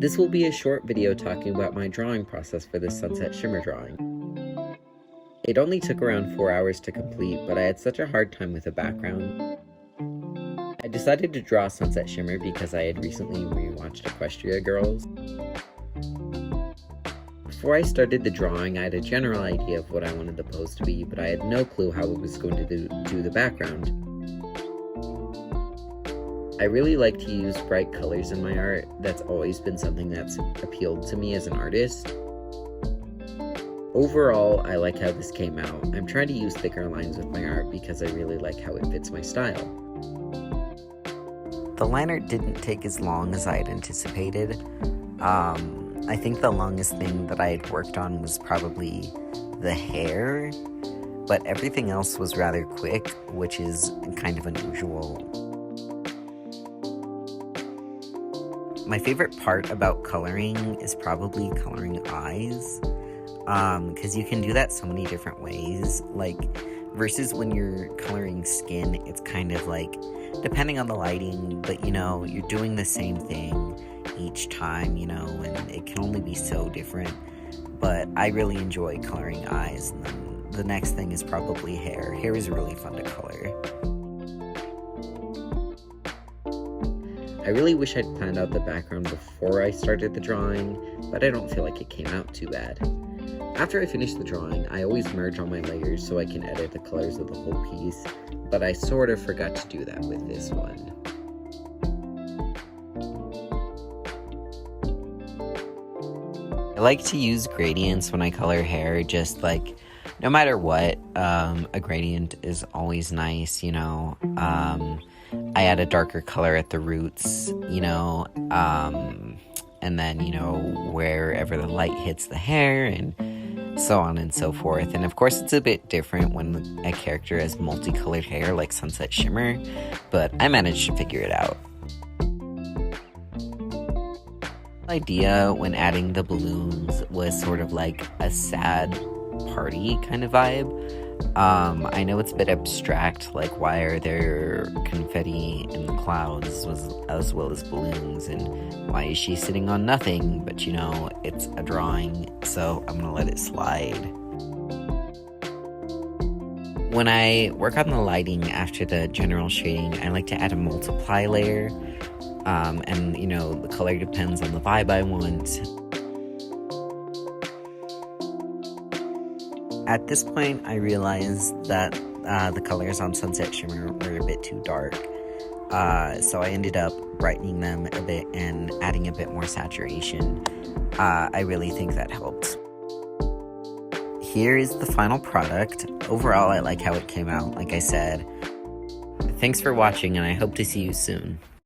This will be a short video talking about my drawing process for this sunset shimmer drawing. It only took around 4 hours to complete, but I had such a hard time with the background. I decided to draw sunset shimmer because I had recently rewatched Equestria Girls. Before I started the drawing, I had a general idea of what I wanted the pose to be, but I had no clue how it was going to do the background. I really like to use bright colors in my art. That's always been something that's appealed to me as an artist. Overall, I like how this came out. I'm trying to use thicker lines with my art because I really like how it fits my style. The line art didn't take as long as I had anticipated. I think the longest thing that I had worked on was probably the hair, but everything else was rather quick, which is kind of unusual. My favorite part about coloring is probably coloring eyes, because you can do that so many different ways, like, versus when you're coloring skin, it's kind of like, depending on the lighting, but you're doing the same thing each time, and it can only be so different, but I really enjoy coloring eyes. And then the next thing is probably hair. Hair is really fun to color. I really wish I'd planned out the background before I started the drawing, but I don't feel like it came out too bad. After I finish the drawing, I always merge all my layers so I can edit the colors of the whole piece, but I sort of forgot to do that with this one. I like to use gradients when I color hair, just like, no matter what, a gradient is always nice, I add a darker color at the roots, and then, wherever the light hits the hair, and so on and so forth. And of course, it's a bit different when a character has multicolored hair like Sunset Shimmer, but I managed to figure it out. The idea when adding the balloons was sort of like a sad party kind of vibe. I know it's a bit abstract, like why are there confetti in the clouds as well as balloons, and why is she sitting on nothing? But it's a drawing, so I'm gonna let it slide. When I work on the lighting after the general shading, I like to add a multiply layer, and the color depends on the vibe I want. At this point, I realized that the colors on Sunset Shimmer were a bit too dark, so I ended up brightening them a bit and adding a bit more saturation. I really think that helped. Here is the final product. Overall, I like how it came out, like I said. Thanks for watching, and I hope to see you soon.